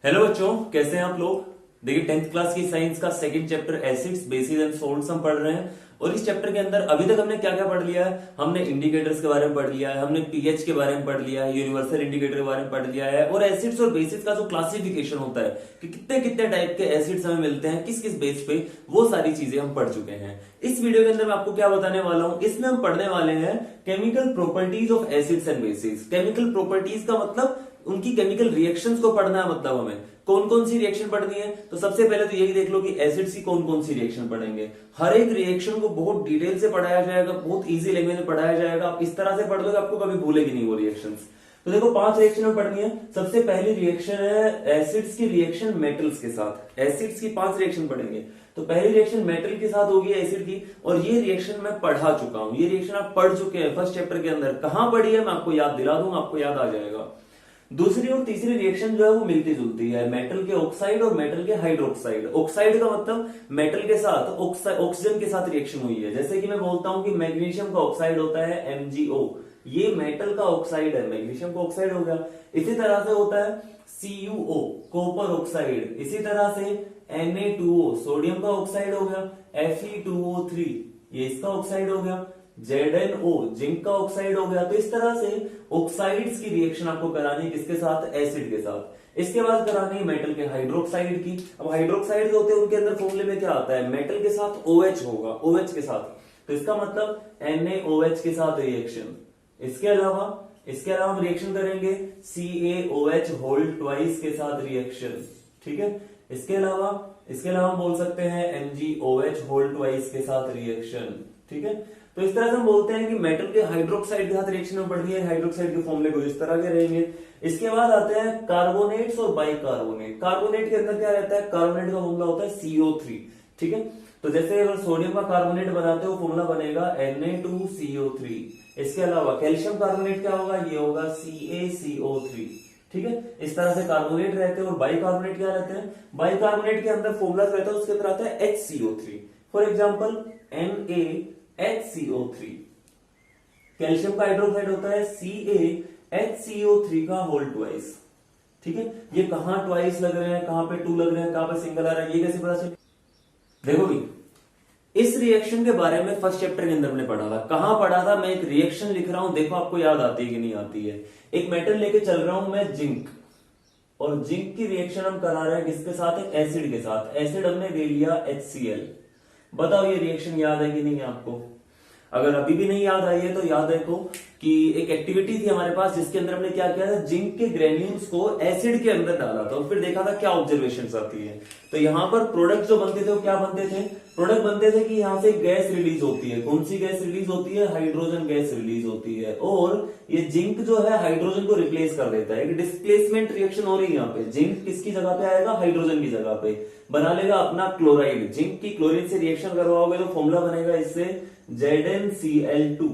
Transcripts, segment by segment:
Hello बच्चों, कैसे हैं आप लोग। देखिए 10th क्लास की साइंस का second chapter acids bases and salts हम पढ़ रहे हैं। और इस चैप्टर के अंदर अभी तक हमने क्या क्या पढ़ लिया है। हमने इंडिकेटर्स के बारे में पढ़ लिया है, हमने पीएच के बारे में पढ़ लिया है, यूनिवर्सल इंडिकेटर के बारे में पढ़ लिया है, और एसिड्स और बेसिस का जो क्लासिफिकेशन होता है कि कितने कितने टाइप के एसिड्स हमें मिलते हैं किस किस बेस पे, वो सारी चीजें हम पढ़ चुके हैं। इस वीडियो के अंदर मैं आपको क्या बताने वाला हूं, इसमें हम पढ़ने वाले हैं chemical properties of acids and bases. Chemical properties का मतलब उनकी केमिकल रिएक्शंस को पढ़ना है। मतलब हमें कौन कौन सी रिएक्शन पढ़नी है, तो सबसे पहले तो यही देख लो कि एसिड्स की कौन कौन सी रिएक्शन पढ़ेंगे। हर एक रिएक्शन को बहुत डिटेल से पढ़ाया जाएगा, बहुत इजी लैंग्वेज में पढ़ाया जाएगा। आप इस तरह से पढ़ दोगे आपको कभी भूलेगी नहीं वो रिएक्शंस। तो देखो 5 रिएक्शन में पढ़नी है। सबसे पहली रिएक्शन है एसिड्स की रिएक्शन मेटल्स के साथ। एसिड्स की 5 रिएक्शन पढ़ेंगे। तो पहली रिएक्शन मेटल के साथ होगी एसिड की, और ये रिएक्शन मैं पढ़ा चुका हूं। ये रिएक्शन आप पढ़ चुके हैं फर्स्ट चैप्टर के अंदर। कहां पढ़ी है मैं आपको याद दिला दूंगा, आपको याद आ जाएगा। दूसरी और तीसरी रिएक्शन जो है वो मिलती जुलती है, मेटल के ऑक्साइड और मेटल के हाइड्रोक्साइड। ऑक्साइड का मतलब मेटल के साथ ऑक्सीजन के साथ रिएक्शन हुई है। जैसे कि मैं बोलता हूं कि मैग्नीशियम का ऑक्साइड होता है MgO, ये मेटल का ऑक्साइड है, मैग्नीशियम का ऑक्साइड हो गया। इसी तरह से होता है CuO, कॉपर ऑक्साइड। इसी तरह से Na2O, सोडियम का ऑक्साइड हो गया। Fe2O3, ये इसका ऑक्साइड हो गया। ZnO, जिंक का ऑक्साइड हो गया। तो इस तरह से ऑक्साइड्स की रिएक्शन आपको करानी है किसके साथ, एसिड के साथ। इसके बाद करानी है मेटल के हाइड्रोक्साइड की। अब हाइड्रोक्साइड जो होते हैं उनके अंदर फॉर्मूले में क्या आता है, मेटल के साथ OH होगा, OH के साथ। तो इसका मतलब NaOH के साथ रिएक्शन। इसके अलावा हम रिएक्शन करेंगे CaOH होल ट्वाइस के साथ रिएक्शन। ठीक है। इसके अलावा हम बोल सकते हैं MgOH होल ट्वाइस के साथ रिएक्शन। ठीक है। तो इस तरह से हम बोलते हैं कि मेटल के हाइड्रोक्साइड के साथ रिएक्शन में पढ़नी है। हाइड्रोक्साइड के फॉर्मूले को इस तरह के रहेंगे। इसके बाद आते हैं कार्बोनेट्स और बाइकार्बोनेट। कार्बोनेट के अंदर क्या रहता है, कार्बोनेट का फॉर्मूला होता है CO3। ठीक है। तो जैसे अगर सोडियम का कार्बोनेट बनाते हो फॉर्मूला बनेगा Na2CO3। इसके अलावा कैल्शियम कार्बोनेट क्या होगा, ये होगा CaCO3। ठीक है। इस तरह से कार्बोनेट रहते हैं। और बाइकार्बोनेट क्या रहते हैं, बाइकार्बोनेट के अंदर फॉर्मूला रहता है, उसके अंदर आता है HCO3। For example NaHCO3। Calcium का हाइड्रोक्साइड होता है CaHCO3 का होल ट्वाइस। ठीक है। ये कहां ट्वाइस लग रहे हैं, कहां पे 2 लग रहे हैं, कहां पे सिंगल आ रहा है, ये कैसे पता चले। देखो भी इस रिएक्शन के बारे में फर्स्ट चैप्टर के अंदर हमने पढ़ा था। कहां पढ़ा था, मैं एक रिएक्शन लिख रहा हूं, देखो आपको याद आती है कि नहीं आती है। एक मेटल लेके चल रहा हूं मैं जिंक, और जिंक की रिएक्शन हम करा रहे हैं किसके साथ, एसिड के साथ। एसिड हमने ले लिया HCl। बताओ ये रिएक्शन याद है कि नहीं आपको। अगर अभी भी नहीं याद आई है तो याद रखो कि एक एक्टिविटी थी हमारे पास जिसके अंदर हमने क्या किया था, जिंक के ग्रेन्यूल्स को एसिड के अंदर डाला था और फिर देखा था क्या ऑब्जर्वेशंस आती है। तो यहाँ पर प्रोडक्ट जो बनते थे वो क्या बनते थे, प्रोडक्ट बनते थे कि यहाँ से गैस रिलीज होती है। कौन सी गैस रिलीज होती है, हाइड्रोजन गैस रिलीज होती है। और ये जिंक जो है हाइड्रोजन को रिप्लेस कर देता है। एक डिस्प्लेसमेंट रिएक्शन हो रही है यहाँ पे। जिंक किसकी जगह पे आएगा, हाइड्रोजन की जगह पे बना लेगा अपना क्लोराइड। जिंक की क्लोरीन से रिएक्शन करवाओगे तो फॉर्मूला बनेगा इससे ZnCl2।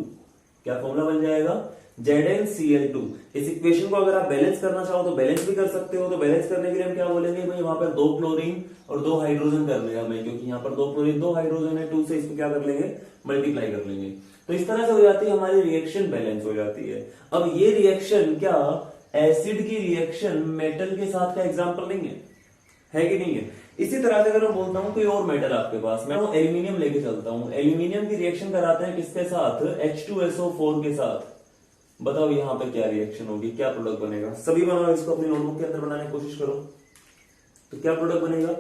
क्या फॉर्मूला बन जाएगा, ZnCl2। इस इक्वेशन को अगर आप बैलेंस करना चाहो तो बैलेंस भी कर सकते हो। तो बैलेंस करने के लिए हम क्या बोलेंगे, भाई वहां पर 2 क्लोरीन और 2 हाइड्रोजन कर लेगा हमें, क्योंकि यहाँ पर 2 क्लोरीन 2 हाइड्रोजन है। 2 से इसको क्या कर लेंगे, मल्टीप्लाई कर लेंगे। तो इस तरह से हो जाती है हमारी रिएक्शन, बैलेंस हो जाती है। अब ये रिएक्शन क्या एसिड की रिएक्शन मेटल के साथ का एग्जाम्पल नहीं है कि नहीं है। इसी तरह से अगर मैं बोलता हूं कोई और मेटल आपके पास, मैं एल्यूमिनियम लेके चलता हूं। एल्यूमिनियम की रिएक्शन कराते हैं किसके साथ, H2SO4 के साथ। बताओ यहाँ पे क्या रिएक्शन होगी, क्या प्रोडक्ट बनेगा। सभी बनाओ इसको, अपनी नोटबुक के अंदर बनाने की कोशिश करो। तो क्या प्रोडक्ट बनेगा,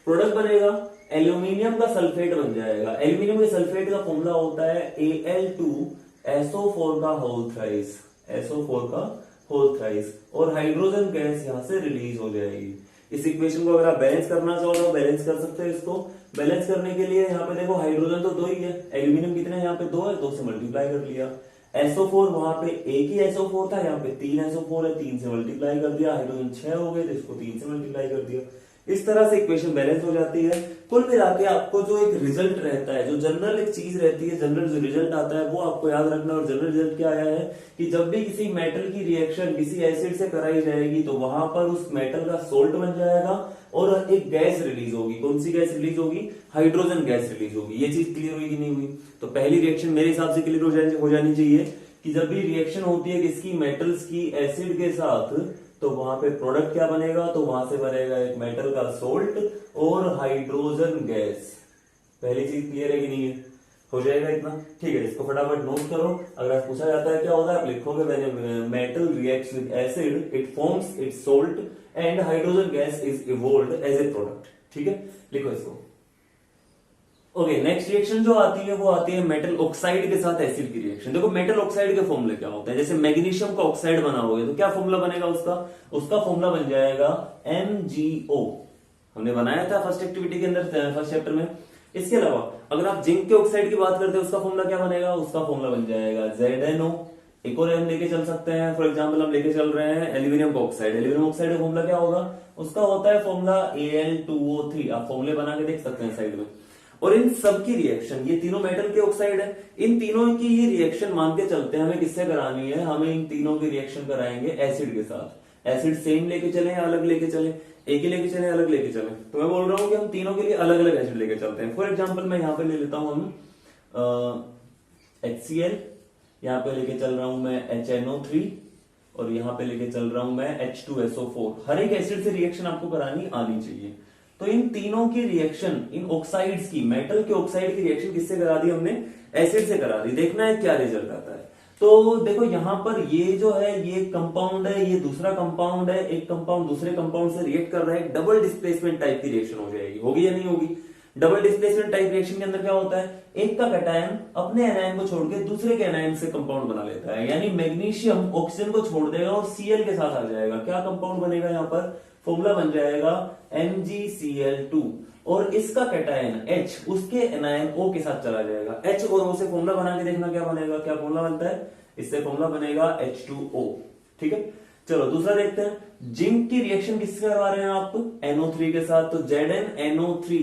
प्रोडक्ट बनेगा एल्यूमिनियम का सल्फेट बन जाएगा। एल्यूमिनियम के सल्फेट का फॉर्मूला होता है Al2SO4 का होल थ्राइस, SO4 का होल थ्राइस। और हाइड्रोजन गैस यहां से रिलीज हो जाएगी। इस इक्वेशन को अगर आप बैलेंस करना चाहो तो बैलेंस कर सकते हो। इसको बैलेंस करने के लिए यहाँ पे देखो हाइड्रोजन तो 2 ही है, एल्यूमिनियम कितने यहाँ पे 2 है, 2 से मल्टीप्लाई कर लिया। SO4 वहां पे एक ही SO4 था, यहाँ पे 3 SO4 है, 3 से मल्टीप्लाई कर दिया। हाइड्रोजन 6 हो गए तो इसको 3 से मल्टीप्लाई कर दिया। इस तरह से इक्वेशन बैलेंस हो जाती है। कुल मिला के आपको जो एक रिजल्ट रहता है, जो जनरल एक चीज रहती है, जनरल जो रिजल्ट आता है वो आपको याद रखना। और जनरल रिजल्ट क्या आया है कि जब भी किसी मेटल की रिएक्शन किसी एसिड से कराई जाएगी तो वहां पर उस मेटल का सोल्ट बन जाएगा और एक गैस रिलीज होगी। कौन सी गैस रिलीज होगी, हाइड्रोजन गैस रिलीज होगी। ये चीज क्लियर हुई कि नहीं हुई। तो पहली रिएक्शन मेरे हिसाब से क्लियर हो जानी चाहिए कि जब भी रिएक्शन होती है किसकी, मेटल्स की एसिड के साथ, तो वहां पे प्रोडक्ट क्या बनेगा, तो वहां से बनेगा एक मेटल का सोल्ट और हाइड्रोजन गैस। पहली चीज क्लियर है कि नहीं है, हो जाएगा इतना, ठीक है। इसको फटाफट नोट करो। अगर पूछा जाता है क्या होता है, आप लिखोगे when metal reacts with acid it forms its salt and hydrogen gas is evolved as a product, ठीक है, लिखो इसको। ओके, नेक्स्ट रिएक्शन जो आती है वो आती है मेटल ऑक्साइड के साथ एसिड की रिएक्शन। देखो मेटल ऑक्साइड के फॉर्मूले क्या होते हैं, जैसे मैग्नीशियम का ऑक्साइड बनाओगे तो क्या फॉर्मूला बनेगा उसका, उसका फॉर्मूला बन जाएगा MgO। हमने बनाया था फर्स्ट एक्टिविटी के अंदर, फर्स्ट चैप्टर में। इसके अलावा अगर आप जिंक के ऑक्साइड की बात करते हैं उसका फॉर्मूला क्या बनेगा, उसका फॉर्मूला बन जाएगा ZnO। एक और हम लेके चल सकते हैं, फॉर एग्जांपल हम लेके चल रहे हैं एल्यूमिनियम का ऑक्साइड। एल्यूमिनियम ऑक्साइड का फॉर्मूला क्या होगा, उसका होता है फॉर्मूला Al2O3। आप फॉर्मूले बना के देख सकते हैं साइड में। और इन सब की रिएक्शन, ये तीनों मेटल के ऑक्साइड है, इन तीनों की ये रिएक्शन मान के चलते हैं हमें किससे करानी है, हमें इन तीनों की रिएक्शन कराएंगे एसिड के साथ। एसिड सेम लेके चले या अलग लेके चले, एक ही लेके चले अलग लेके चले, तो मैं बोल रहा हूं कि हम तीनों के लिए अलग अलग एसिड लेके चलते हैं। फॉर एग्जाम्पल मैं यहाँ पे ले लेता हूं हम HCl, यहाँ पे लेके चल रहा हूं मैं HNO3 और यहाँ पे लेके चल रहा हूं मैं H2SO4। हर एक एसिड से रिएक्शन आपको करानी आनी चाहिए। तो इन तीनों की रिएक्शन, इन ऑक्साइड्स की, मेटल के ऑक्साइड की रिएक्शन किससे करा दी हमने, एसिड से करा दी। देखना है क्या रिजल्ट आता है। तो देखो यहां पर ये जो है ये कंपाउंड है, ये दूसरा कंपाउंड है, एक कंपाउंड दूसरे कंपाउंड से रिएक्ट कर रहा है, डबल डिस्प्लेसमेंट टाइप की रिएक्शन हो जाएगी। होगी या नहीं होगी। डबल डिस्प्लेसमेंट टाइप रिएक्शन के अंदर क्या होता है, एक का कैटायन अपने एनायन को छोड़ के दूसरे के एनायन से कंपाउंड बना लेता है, यानी मैग्नीशियम ऑक्सीजन को छोड़ देगा और Cl के साथ आ जाएगा। क्या कंपाउंड बनेगा, यहाँ पर फॉर्मूला बन जाएगा MgCl2 और इसका कैटायन H उसके एनायन O के साथ चला जाएगा। H और O से फॉर्मूला बना के देखना क्या बनेगा, क्या फॉर्मूला बनता है, इससे फॉर्मूला बनेगा H2O। ठीक है, चलो दूसरा देखते हैं। जिंक की रिएक्शन किससे करवा रहे हैं आप, NO3 के साथ, तो ZnNO3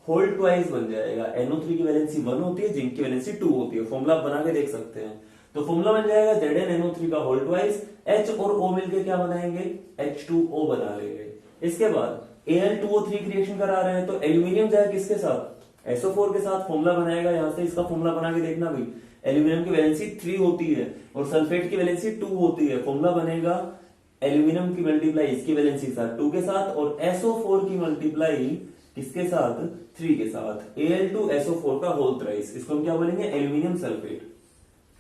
होल ट्वाइस बन जाएगा। NO3 की वैलेंसी 1 होती है, जिंक की वैलेंसी 2 होती है। फॉर्मूला बना के देख सकते हैं। तो फॉर्मूला बन जाएगा ZnNO3 का होल ट्वाइस, H और O मिलकर क्या बनाएंगे, H2O बना लेंगे। इसके बाद Al2O3 की रिएक्शन करा रहे हैं, तो एल्यूमिनियम जाए किसके साथ, SO4 के साथ। फॉर्मूला बनाएगा यहां से, इसका फॉर्मूला बना के देखना भाई। एल्यूमिनियम की वैलेंसी 3 होती है और सल्फेट की वैलेंसी 2 होती है। फॉर्मूला बनेगा एल्यूमिनियम की मल्टीप्लाई इसकी वैलेंसी के साथ 2 के साथ और SO4 की मल्टीप्लाई किसके साथ, 3 के साथ। Al2SO4 का होल थ्राइस, इसको हम क्या बोलेंगे, एल्यूमिनियम सल्फेट।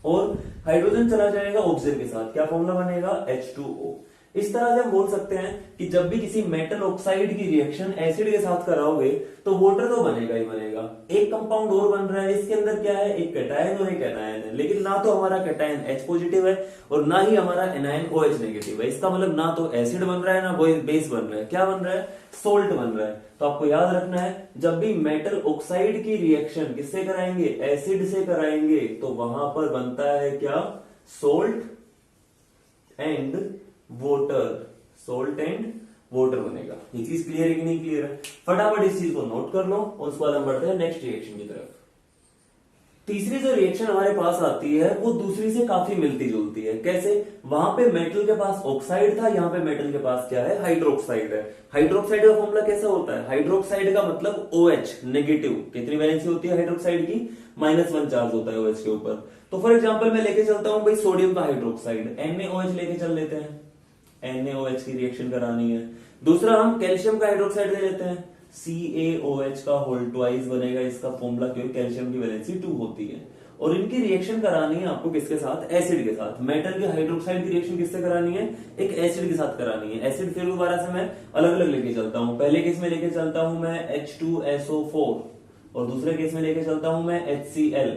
और हाइड्रोजन चला जाएगा ऑक्सीजन के साथ, क्या फॉर्मूला बनेगा, H2O। इस तरह से हम बोल सकते हैं कि जब भी किसी मेटल ऑक्साइड की रिएक्शन एसिड के साथ कराओगे तो वाटर तो बनेगा ही बनेगा। एक कंपाउंड और बन रहा है, इसके अंदर क्या है, एक कैटायन और एक एनायन है, लेकिन ना तो हमारा कैटायन H पॉजिटिव है और ना ही हमारा एनायन OH नेगेटिव है। इसका मतलब ना तो एसिड बन रहा है ना बेस बन रहा है, क्या बन रहा है, सोल्ट बन रहा है। तो आपको याद रखना है, जब भी मेटल ऑक्साइड की रिएक्शन किससे कराएंगे, एसिड से कराएंगे, तो वहां पर बनता है क्या, salt and water, salt and water बनेगा। ये चीज क्लियर है कि नहीं क्लियर है, फटाफट इस चीज को नोट कर लो और उसके बाद हम बढ़ते हैं नेक्स्ट रिएक्शन की तरफ। तीसरी जो रिएक्शन हमारे पास आती है वो दूसरी से काफी मिलती जुलती है। कैसे, वहां पे मेटल के पास ऑक्साइड था, यहाँ पे मेटल के पास क्या है, हाइड्रोक्साइड है। हाइड्रोक्साइड का फॉर्मूला कैसा होता है, हाइड्रोक्साइड का मतलब OH नेगेटिव। कितनी वैलेंसी होती है हाइड्रोक्साइड की, -1 चार्ज होता है OH के ऊपर। तो फॉर एग्जाम्पल मैं लेके चलता हूं भाई सोडियम का हाइड्रोक्साइड, NaOH लेके चल लेते हैं, NaOH की रिएक्शन करानी है। दूसरा हम कैल्शियम का हाइड्रोक्साइड ले लेते हैं, CaOH का होल ट्वाइस बनेगा। इसका फॉर्मूला क्योंकि कैल्शियम की वैलेंसी 2 होती है और इनकी रिएक्शन करानी है आपको किसके साथ, एसिड के साथ। मेटल के हाइड्रोक्साइड की रिएक्शन किससे करानी है, एक एसिड के साथ करानी है। एसिड फिर दोबारा से मैं अलग अलग लेके चलता हूं। पहले केस में लेके चलता हूं मैं H2SO4 और दूसरे केस में लेके चलता हूं मैं HCl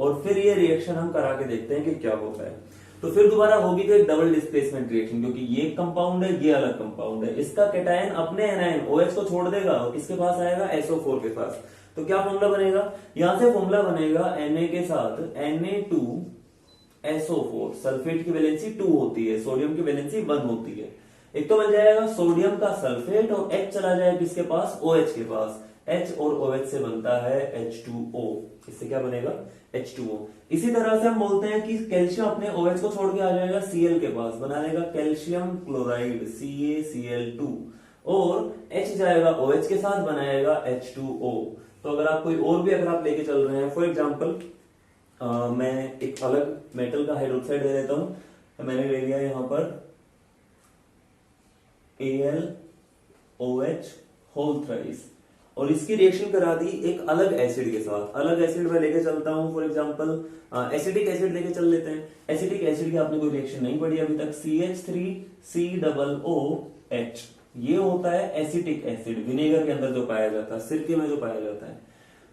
और फिर ये रिएक्शन हम करा के देखते हैं कि क्या होता है। तो फिर दोबारा होगी तो एक डबल डिस्प्लेसमेंट रिएक्शन, क्योंकि ये कंपाउंड है ये अलग कंपाउंड है। इसका कैटायन अपने एनायन OH को छोड़ देगा और किसके पास आएगा, SO4 के पास। तो क्या फॉर्मूला बनेगा, यहां से फॉर्मूला बनेगा Na के साथ Na2SO4। सल्फेट की वैलेंसी 2 होती है, सोडियम की वैलेंसी 1 होती है। एक तो बन जाएगा सोडियम का सल्फेट और H चला जाएगा किसके पास, OH के पास। H और OH से बनता है H2O। इससे क्या बनेगा, H2O। इसी तरह से हम बोलते हैं कि कैल्शियम अपने OH को छोड़ के आ जाएगा Cl के पास, बना लेगा कैल्शियम क्लोराइड CaCl2 और H जाएगा OH के साथ, बनाएगा H2O। तो अगर आप कोई और भी अगर आप लेके चल रहे हैं, फॉर एग्जाम्पल मैं एक अलग मेटल का हाइड्रोक्साइड ले लेता हूं, तो मैंने ले लिया यहां पर AlOH होल थ्राइस, और इसकी रिएक्शन करा दी एक अलग एसिड के साथ। अलग एसिड में लेके चलता हूं, फॉर एग्जांपल एसिडिक एसिड लेके चल लेते हैं। एसिडिक एसिड की आपने कोई रिएक्शन नहीं पढ़ी अभी तक। CH3COOH, ये होता है एसिटिक एसिड, विनेगर के अंदर जो पाया जाता है, सिरके में जो पाया जाता है।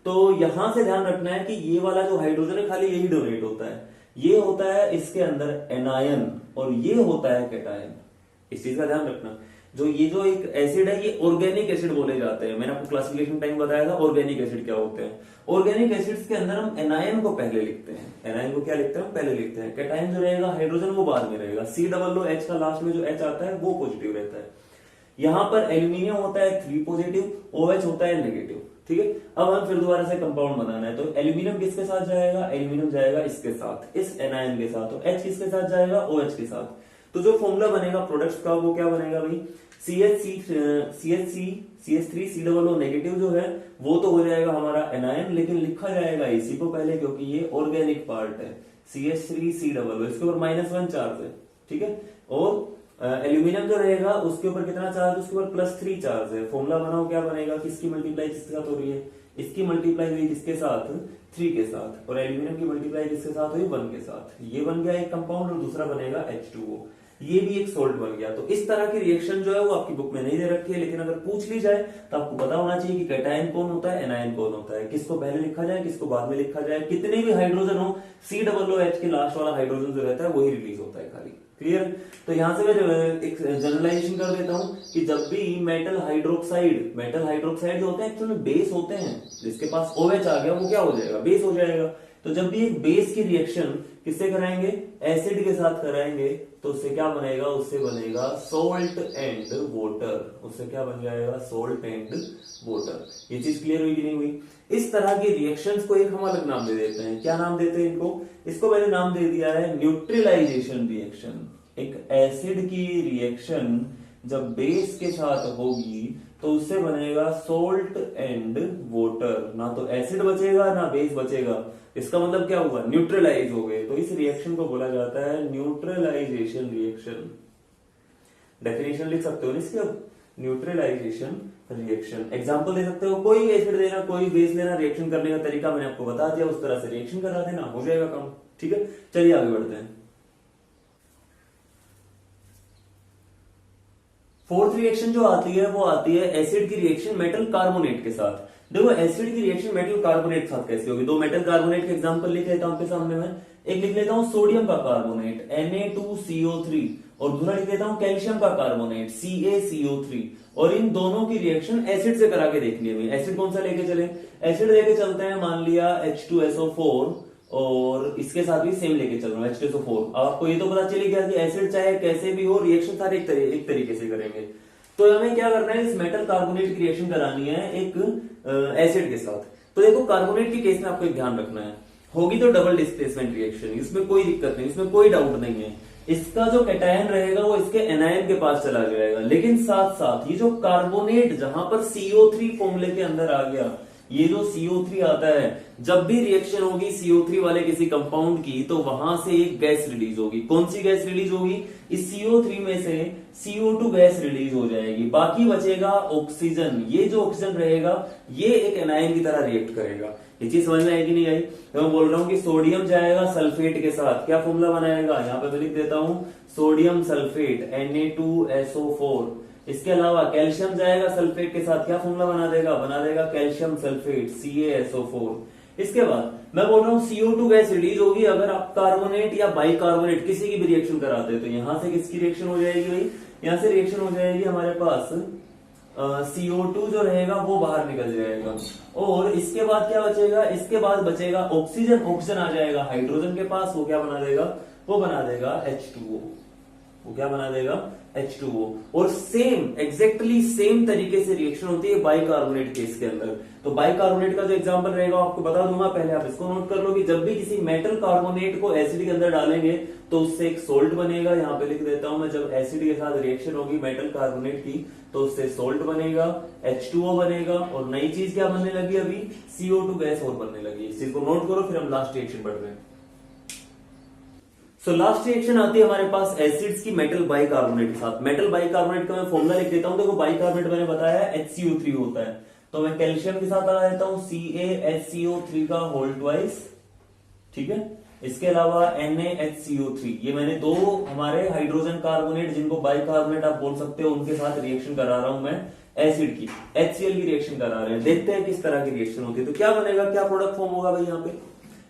तो यहां से ध्यान रखना है कि ये वाला जो हाइड्रोजन है खाली यही डोनेट होता है, ये होता है इसके अंदर एनायन और ये होता है कैटायन। इस चीज का ध्यान रखना। जो एक एसिड है ये ऑर्गेनिक एसिड बोले जाते हैं। मैंने आपको क्लासिफिकेशन टाइम बताया था ऑर्गेनिक एसिड क्या होते हैं। ऑर्गेनिक एसिड्स के अंदर हम एनायन को पहले लिखते हैं। एनायन को क्या लिखते हैं? पहले लिखते हैं। कैटायन जो रहेगा हाइड्रोजन वो बाद में रहेगा। COOH का लास्ट में जो H आता है वो पॉजिटिव रहता है। यहां पर एल्यूमिनियम होता है 3 पॉजिटिव, OH होता है नेगेटिव। ठीक है, अब हम फिर दोबारा से कंपाउंड बनाना है। तो एल्यूमिनियम किसके साथ जाएगा? एल्यूमिनियम जाएगा इसके साथ, इस एनायन के साथ। तो H किसके साथ जाएगा? OH के साथ। तो जो फॉर्मूला बनेगा प्रोडक्ट्स का वो क्या बनेगा भाई? CH3COO नेगेटिव जो है वो तो हो जाएगा हमारा एनायन, लेकिन लिखा जाएगा इसी को पहले क्योंकि ये ऑर्गेनिक पार्ट है। CH3COO, इसके ऊपर -1 चार्ज है। ठीक है, और एल्यूमिनियम जो रहेगा उसके ऊपर कितना चार्ज? उसके ऊपर +3 चार्ज है। फॉर्मूला बनाओ क्या बनेगा? किसकी मल्टीप्लाई किसके साथ हो रही है? इसकी मल्टीप्लाई हुई किसके साथ? 3 के साथ, और एल्यूमिनियम की मल्टीप्लाई किसके साथ हुई? 1 के साथ। ये बन गया एक कंपाउंड और दूसरा बनेगा H2O, ये भी एक सोल्ट बन गया। तो इस तरह की रिएक्शन जो है वो आपकी बुक में नहीं दे रखी है, लेकिन अगर पूछ ली जाए तो आपको पता होना चाहिए कि कैटायन कौन होता है, एनायन कौन होता है, किसको पहले लिखा जाए, किसको बाद में लिखा जाए। कितने भी हाइड्रोजन हो, COOH के लास्ट वाला हाइड्रोजन जो रहता है वही रिलीज होता है खाली। क्लियर? तो यहां से मैं एक जनरलाइजेशन कर देता हूं कि जब भी मेटल हाइड्रोक्साइड जो होते हैं एक्चुअली बेस होते हैं, जिसके पास OH आ गया वो क्या हो जाएगा? बेस हो जाएगा। तो जब भी एक बेस की रिएक्शन किससे कराएंगे? एसिड के साथ कराएंगे, तो उससे क्या बनेगा? उससे बनेगा सोल्ट एंड वाटर। उससे क्या बन जाएगा? Salt and water. ये चीज क्लियर हुई कि नहीं हुई? इस तरह की रिएक्शंस को एक हम अलग नाम दे देते हैं। क्या नाम देते हैं इनको? इसको मैंने नाम दे दिया है न्यूट्रलाइजेशन रिएक्शन। एक एसिड की रिएक्शन जब बेस के साथ होगी तो उससे बनेगा सोल्ट एंड वाटर। ना तो एसिड बचेगा ना बेस बचेगा। इसका मतलब क्या हुआ? न्यूट्रलाइज हो गए। तो इस रिएक्शन को बोला जाता है न्यूट्रलाइजेशन रिएक्शन। डेफिनेशन लिख सकते हो ना इसकी? अब न्यूट्रलाइजेशन रिएक्शन एग्जांपल दे सकते हो। कोई एसिड देना, कोई बेस लेना, रिएक्शन करने का तरीका मैंने आपको बता दिया, उस तरह से रिएक्शन करा देना, हो जाएगा काम। ठीक है, चलिए आगे बढ़ते हैं। फोर्थ रिएक्शन जो आती है वो आती है एसिड की रिएक्शन मेटल कार्बोनेट के साथ। देखो एसिड की रिएक्शन मेटल कार्बोनेट के साथ कैसी होगी? दो मेटल कार्बोनेट के एग्जांपल लिख लेता हूं आपके सामने में। एक लिख लेता हूं सोडियम का कार्बोनेट Na2CO3, और दूसरा लिख लेता हूं कैल्शियम का कार्बोनेट CaCO3। और इन दोनों की रिएक्शन एसिड से करा के देखनी है। एसिड कौन सा लेके चले? एसिड लेके चलते हैं, मान लिया H2SO4, और इसके साथ भी सेम लेके चल रहा हूं H2SO4। आपको ये तो पता चले गया कि एसिड चाहे कैसे भी हो रिएक्शन सारे एक तरीके से करेंगे। तो हमें क्या करना है? इस मेटल कार्बोनेट की रिएक्शन करानी है एक एसिड के साथ। तो देखो कार्बोनेट के केस में आपको एक ध्यान रखना है, होगी तो डबल डिस्प्लेसमेंट रिएक्शन, इसमें कोई दिक्कत नहीं, इसमें कोई डाउट नहीं है। इसका जो कैटायन रहेगा वो इसके एनायन के पास चला जाएगा, लेकिन साथ साथ ये जो कार्बोनेट जहां पर CO3 फॉर्मूले के अंदर आ गया, ये जो CO3 आता है, जब भी रिएक्शन होगी CO3 वाले किसी कंपाउंड की तो वहां से एक गैस रिलीज होगी। कौन सी गैस रिलीज होगी? इस CO3 में से CO2 गैस रिलीज हो जाएगी, बाकी बचेगा ऑक्सीजन। ये जो ऑक्सीजन रहेगा ये एक एनायन की तरह रिएक्ट करेगा। ये चीज समझ में आएगी नहीं आई? तो मैं बोल रहा हूं कि सोडियम जाएगा सल्फेट के साथ, क्या फॉर्मूला बनाएगा? यहां पे मैं लिख देता हूं सोडियम सल्फेट Na2SO4। इसके अलावा कैल्शियम जाएगा सल्फेट के साथ, क्या फॉर्मूला बना देगा कैल्शियम सल्फेट CaSO4। इसके बाद मैं बोल रहा हूं CO2 गैस रिलीज होगी अगर आप कार्बोनेट या बाइकार्बोनेट किसी की भी रिएक्शन कराते हैं। तो यहां से किसकी रिएक्शन हो जाएगी भाई? यहां से रिएक्शन हो जाएगी हमारे पास CO2 जो रहेगा वो बाहर निकल जाएगा, और इसके बाद क्या बचेगा? इसके बाद बचेगा ऑक्सीजन। ऑक्सीजन आ जाएगा हाइड्रोजन के पास, वो क्या बना देगा? वो बना देगा H2O। वो क्या बना देगा? H2O। और एग्जैक्टली सेम तरीके से रिएक्शन होती है बाइकार्बोनेट केस के अंदर। तो बाइकार्बोनेट का जो एग्जांपल रहेगा आपको बता दूंगा, पहले आप इसको नोट कर लो कि जब भी किसी मेटल कार्बोनेट को एसिड के अंदर डालेंगे तो उससे एक सोल्ट बनेगा। यहां पे लिख देता हूं मैं, जब एसिड के साथ रिएक्शन होगी मेटल कार्बोनेट की तो उससे सोल्ट बनेगा, H2O बनेगा, और नई चीज क्या बनने लगी? अभी CO2 गैस और बनने लगी। इस चीज को नोट करो, फिर हम लास्ट रिएक्शन बढ़ रहे हैं। सो लास्ट रिएक्शन आती है हमारे पास एसिड्स की मेटल बाइकार्बोनेट के साथ। मेटल बाइकार्बोनेट का मैं फॉर्मूला लिख देता हूं। देखो बाइकार्बोनेट मैंने बताया है HCO3 होता है, तो मैं कैल्शियम के साथ लगा देता हूं CaHCO3 का होल ट्वाइस, ठीक है। इसके अलावा NaHCO3, ये मैंने दो हमारे हाइड्रोजन कार्बोनेट जिनको बाइकार्बोनेट आप बोल सकते हो उनके साथ रिएक्शन करा रहा हूं मैं एसिड की, HCl की रिएक्शन करा रहे हैं। देखते हैं किस तरह की रिएक्शन होती है, तो क्या बनेगा, क्या प्रोडक्ट फॉर्म होगा भाई यहाँ पे,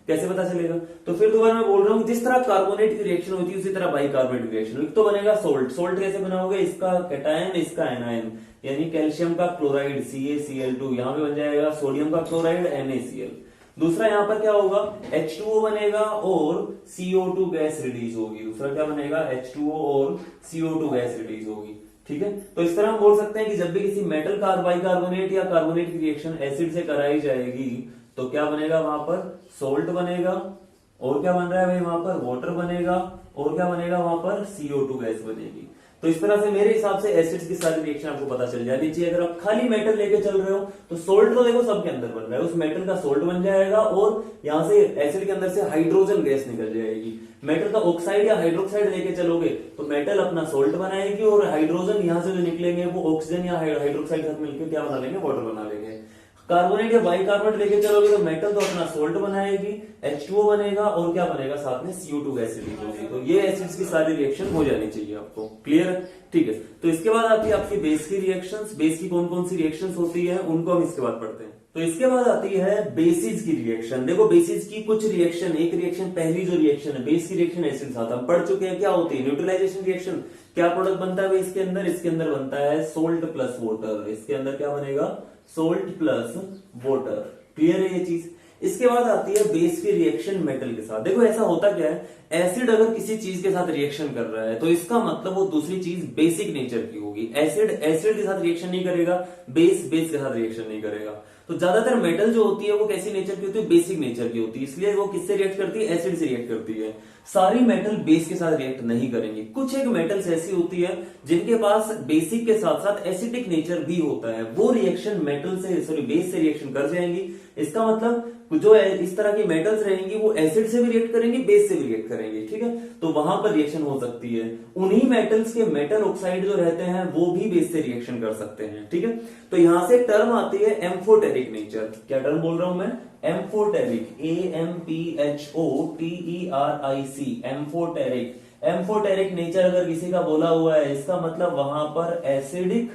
कैसे पता चलेगा। तो फिर दोबारा मैं बोल रहा हूँ जिस तरह कार्बोनेट की रिएक्शन होती है उसी तरह बाइकार्बोनेट की रिएक्शन होगी, तो बनेगा सोल्ट। सोल्ट कैसे बनाओगे, इसका कैटायन इसका एनायन, यानी कैल्शियम का क्लोराइड CaCl2, यहाँ पे बन जाएगा सोडियम का क्लोराइड NaCl। दूसरा यहाँ पर क्या होगा, H2O बनेगा और CO2 गैस रिलीज होगी। दूसरा क्या बनेगा, H2O और CO2 गैस रिलीज होगी, ठीक है। तो इस तरह हम बोल सकते हैं कि जब भी किसी मेटल बाइकार्बोनेट या कार्बोनेट की रिएक्शन एसिड से कराई जाएगी तो क्या बनेगा, वहां पर सोल्ट बनेगा, और क्या बन रहा है भाई वहां पर, वाटर बनेगा, और क्या बनेगा वहां पर, CO2 गैस बनेगी। तो इस तरह से मेरे हिसाब से एसिड्स की सारी रिएक्शन आपको पता चल जानी चाहिए। अगर आप खाली मेटल लेके चल रहे हो तो सोल्ट तो देखो सबके अंदर बन रहा है, उस मेटल का सोल्ट बन जाएगा और यहां से एसिड के अंदर से हाइड्रोजन गैस निकल जाएगी। मेटल का ऑक्साइड या हाइड्रोक्साइड लेके चलोगे तो मेटल अपना सोल्ट बनाएगी और हाइड्रोजन यहां से जो निकलेंगे वो ऑक्सीजन या हाइड्रोक्साइड के साथ मिलकर क्या बना लेंगे, वाटर बना लेंगे। कार्बोनेट या बाइकार्बोनेट लेके चलोगे तो मेटल तो अपना सोल्ट बनाएगी, H2O बनेगा और क्या बनेगा साथ में, CO2 गैस रिलीज होगी। तो ये एसिड्स की सारी रिएक्शन हो जानी चाहिए आपको, क्लियर है, ठीक है। तो इसके बाद आती है आपकी बेस की रिएक्शंस। बेस की कौन कौन सी रिएक्शंस होती है उनको हम इसके बाद पढ़ते हैं। तो इसके बाद आती है बेसिस की रिएक्शन। देखो बेसिस की कुछ रिएक्शन, एक रिएक्शन पहली जो रिएक्शन है बेस की रिएक्शन एसिड साथ हम पढ़ चुके हैं, क्या होती है, न्यूट्रलाइजेशन रिएक्शन। क्या प्रोडक्ट बनता है इसके अंदर, इसके अंदर बनता है सोल्ट प्लस वाटर। इसके अंदर क्या बनेगा, सोल्ट प्लस वाटर, क्लियर है ये चीज। इसके बाद आती है बेस की रिएक्शन मेटल के साथ। देखो ऐसा होता क्या है, एसिड अगर किसी चीज के साथ रिएक्शन कर रहा है तो इसका मतलब वो दूसरी चीज बेसिक नेचर की होगी। एसिड एसिड के साथ रिएक्शन नहीं करेगा, बेस बेस के साथ रिएक्शन नहीं करेगा। तो ज्यादातर मेटल जो होती है वो कैसी नेचर की होती है, बेसिक नेचर की होती है, इसलिए वो किससे रिएक्ट करती है, एसिड से रिएक्ट करती है। सारी मेटल बेस के साथ रिएक्ट नहीं करेंगी। कुछ एक मेटल्स ऐसी होती है जिनके पास बेसिक के साथ साथ एसिडिक नेचर भी होता है, वो रिएक्शन मेटल से सॉरी बेस से रिएक्शन कर जाएंगी। इसका मतलब जो इस तरह की मेटल्स रहेंगी वो एसिड से भी रिएक्ट करेंगी, बेस से भी रिएक्ट करेंगी, ठीक है। तो वहां पर रिएक्शन हो सकती है। उन्हीं मेटल्स के मेटल ऑक्साइड जो रहते हैं वो भी बेस से रिएक्शन कर सकते हैं, ठीक है। तो यहां से टर्म आती है एम्फोटेरिक नेचर। क्या टर्म बोल रहा हूं मैं, amphoteric, AMPHOTERIC, amphoteric. Amphoteric nature अगर किसी का बोला हुआ है इसका मतलब वहां पर एसिडिक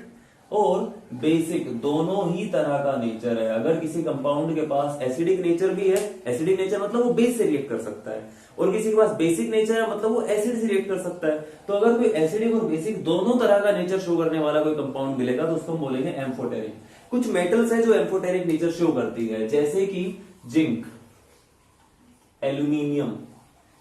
और बेसिक दोनों ही तरह का नेचर है। अगर किसी कंपाउंड के पास एसिडिक नेचर भी है, एसिडिक नेचर मतलब वो बेस से रिएक्ट कर सकता है, और किसी के पास बेसिक नेचर है मतलब वो एसिड से रिएक्ट कर सकता है। तो अगर कोई एसिडिक और बेसिक दोनों तरह का नेचर शो करने वाला कोई कंपाउंड मिलेगा तो उसको हम बोलेंगे एम्फोटेरिक। कुछ मेटल्स है जो एम्फोटेरिक नेचर शो करती है, जैसे कि जिंक, एल्यूमिनियम,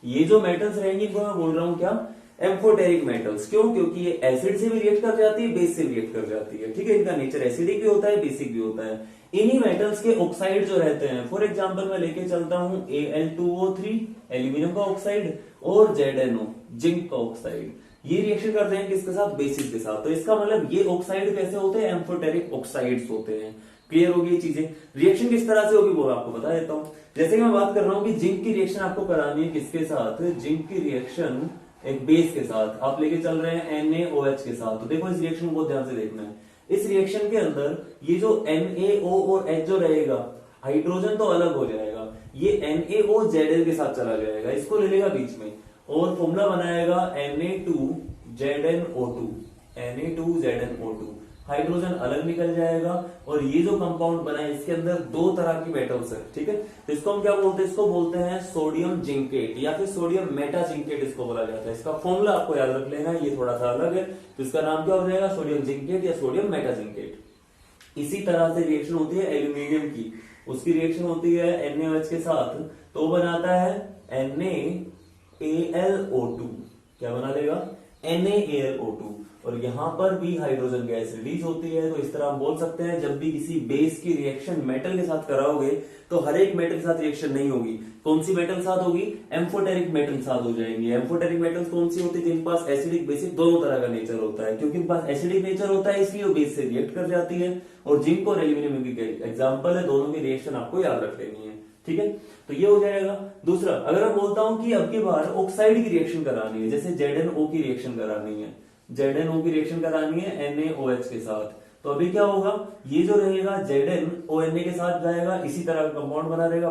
ये जो मेटल्स रहेंगी इनको मैं बोल रहा हूं क्या, एम्फोटेरिक मेटल्स। क्यों, क्योंकि ये एसिड से भी रिएक्ट कर जाती है, बेस से भी रिएक्ट कर जाती है, ठीक है। इनका नेचर एसिडिक भी होता है, बेसिक भी होता है। इन्हीं मेटल्स के ऑक्साइड जो रहते हैं, फॉर एग्जांपल मैं लेके चलता हूं Al2O3 एल्यूमिनियम का ऑक्साइड और ZNO जिंक का ऑक्साइड, ये रिएक्शन करते हैं किसके साथ, बेसिस के साथ। तो इसका मतलब ये ऑक्साइड कैसे होते हैं, एम्फोटेरिक ऑक्साइड्स होते हैं। क्लियर होगी ये चीजें। रिएक्शन किस तरह से होगी वो आपको बता देता हूं। जैसे कि मैं बात कर रहा हूं कि जिंक की रिएक्शन आपको करानी है किसके साथ, जिंक की रिएक्शन एक बेस के साथ। आप लेके चल रहे हैं NaOH के साथ, तो देखो इस रिएक्शन को बहुत ध्यान से देखना है। इस रिएक्शन के अंदर ये जो NaO और H जो रहेगा, हाइड्रोजन तो अलग हो जाएगा, ये NaOZL के साथ चला जाएगा, इसको ले लेगा बीच में और फॉर्मूला बनाएगा Na2ZnO2, Na2ZnO2, हाइड्रोजन अलग निकल जाएगा। और ये जो कंपाउंड बना है इसके अंदर दो तरह की मेटल्स है, ठीक है। तो इसको हम क्या बोलते हैं, इसको बोलते हैं सोडियम जिंकेट या फिर सोडियम मेटा जिंकेट इसको बोला जाता है। इसका फॉर्मूला आपको याद रख लेना, ये थोड़ा सा अलग है, तो इसका नाम क्या हो जाएगा, सोडियम जिंकेट या सोडियम मेटा जिंकेट। इसी तरह से रिएक्शन होती है एल्यूमिनियम की, उसकी रिएक्शन होती है NaOH के साथ, तो बनाता है NaAlO2। क्या बना देगा, NaAlO2, और यहां पर भी हाइड्रोजन गैस रिलीज होती है। तो इस तरह हम बोल सकते हैं जब भी किसी बेस की रिएक्शन मेटल के साथ कराओगे तो हर एक मेटल के साथ रिएक्शन नहीं होगी। कौन सी मेटल साथ होगी, एम्फोटेरिक मेटल साथ हो जाएंगी। एम्फोटेरिक मेटल्स कौन सी होती है, जिनके पास एसिडिक बेसिक दोनों तरह का नेचर होता है। क्योंकि इनके पास एसिडिक नेचर होता है इसलिए वो बेस से रिएक्ट कर जाती है, और जिंक और एल्यूमिनियम की एग्जाम्पल है, दोनों की रिएक्शन आपको याद रख लेनी है, ठीक है, तो ये हो जाएगा। दूसरा, अगर मैं बोलता हूं कि अब की बार ऑक्साइड की रिएक्शन करानी है, जैसे ZnO की रिएक्शन करानी है, ZnO की रिएक्शन करानी है NaOH के साथ, तो अभी क्या होगा, ये जो रहेगा ZnONa के साथ जाएगा, इसी तरह का कंपाउंड बना देगा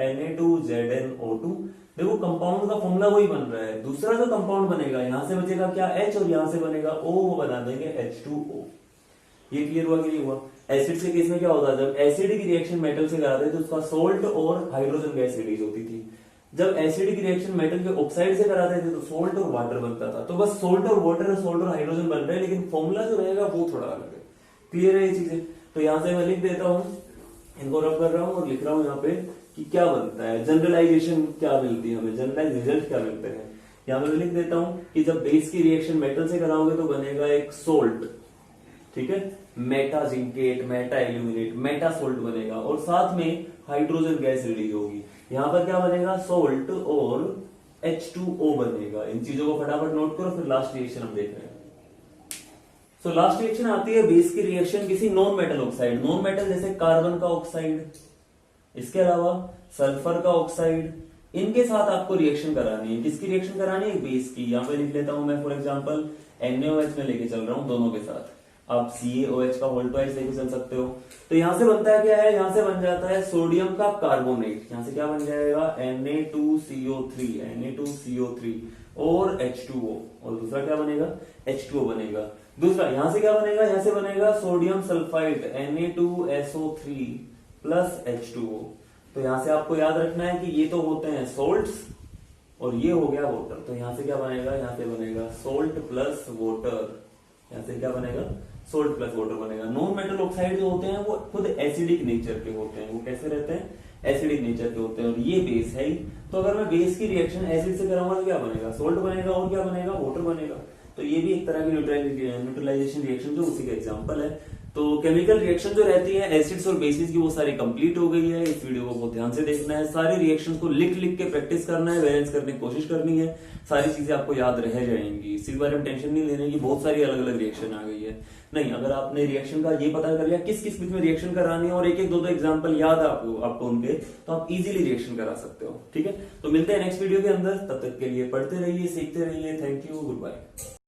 Na2ZnO2। देखो कंपाउंड का फॉर्मूला वही बन रहा है। दूसरा जो कंपाउंड बनेगा, यहां से बचेगा क्या H और यहां से बनेगा O, वो बना देंगे H2O। ये क्लियर हुआ कि नहीं हुआ? एसिड के केस में क्या होता है, जब एसिड की रिएक्शन मेटल से कराते थे तो उसका सोल्ट और हाइड्रोजन गैस रिलीज होती थी। जब एसिड की रिएक्शन मेटल के ऑक्साइड से कराते थे तो सोल्ट और वाटर बनता था। तो बस सोल्ट और वाटर, सोल्ट और हाइड्रोजन बन रहे हैं, लेकिन फॉर्मूला जो रहेगा वो थोड़ा अलग है। क्लियर है ये चीजें? तो यहां से मैं लिख देता हूं, इनको रब कर रहा हूं और लिख रहा हूं यहाँ पे कि क्या बनता है, जनरलाइजेशन क्या मिलती है हमें, जनरलाइज रिजल्ट क्या मिलते हैं। यहाँ पे मैं लिख देता हूं कि जब बेस की रिएक्शन मेटल से कराओगे तो बनेगा एक सोल्ट, ठीक है, Meta zincate, Meta aluminate, Meta salt बनेगा, और साथ में हाइड्रोजन गैस रिलीज होगी। यहां पर क्या बनेगा, सोल्ट और H2O बनेगा। इन चीजों को फटाफट नोट करो, फिर लास्ट रिएक्शन हम देख रहे हैं। सो लास्ट रिएक्शन आती है बेस की रिएक्शन किसी non metal oxide, non metal जैसे कार्बन का ऑक्साइड, इसके अलावा सल्फर का ऑक्साइड, इनके साथ आपको रिएक्शन करानी है। किसकी रिएक्शन करानी है, बेस की। यहां पे लिख लेता हूं मैं फॉर एग्जांपल NaOH में लेके चल रहा हूं दोनों के साथ, आप CaOH का होल ट्वाइस लेके चल सकते हो। तो यहां से बनता है क्या है, यहां से बन जाता है सोडियम का कार्बोनेट। यहां से क्या बन जाएगा, Na2CO3 और H2O, और दूसरा क्या बनेगा, H2O बनेगा। दूसरा यहां से क्या बनेगा, यहां से बनेगा sodium sulphide Na2SO3 plus H2O। तो यहां से आपको याद रखना है कि ये तो होते हैं सोल्ट्स और ये हो गया वाटर। तो यहां से क्या बनेगा, यहां से बनेगा सोल्ट प्लस वाटर। यहां से क्या बनेगा, सोल्ट प्लस वाटर बनेगा। नॉन मेटल ऑक्साइड जो होते हैं वो खुद एसिडिक नेचर के होते हैं। वो कैसे रहते हैं, एसिडिक नेचर के होते हैं, और ये बेस है ही। तो अगर मैं बेस की रिएक्शन एसिड से कराऊंगा तो क्या बनेगा, सोल्ट बनेगा, और क्या बनेगा, वाटर बनेगा। तो ये भी एक तरह की न्यूट्रलाइजेशन रिएक्शन जो उसी का एग्जांपल है। तो केमिकल रिएक्शन जो रहती है एसिड्स और बेसिस की, वो सारी कंप्लीट हो गई है। इस वीडियो को बहुत ध्यान से देखना है, सारी रिएक्शंस को लिख लिख के प्रैक्टिस करना है, बैलेंस करने की कोशिश करनी है। सारी चीजें आपको याद रह जाएंगी। इसी बारे में टेंशन नहीं लेने की, बहुत सारी अलग अलग रिएक्शन आ गई है। नहीं, अगर आपने रिएक्शन का ये पता कर लिया किस किस बीच में रिएक्शन करानी है, और एक एक दो एग्जाम्पल याद है आपको उनके, तो आप इजीली रिएक्शन करा सकते हो। ठीक है, तो मिलते हैं नेक्स्ट वीडियो के अंदर। तब तक के लिए पढ़ते रहिए, सीखते रहिए। Thank you, good bye.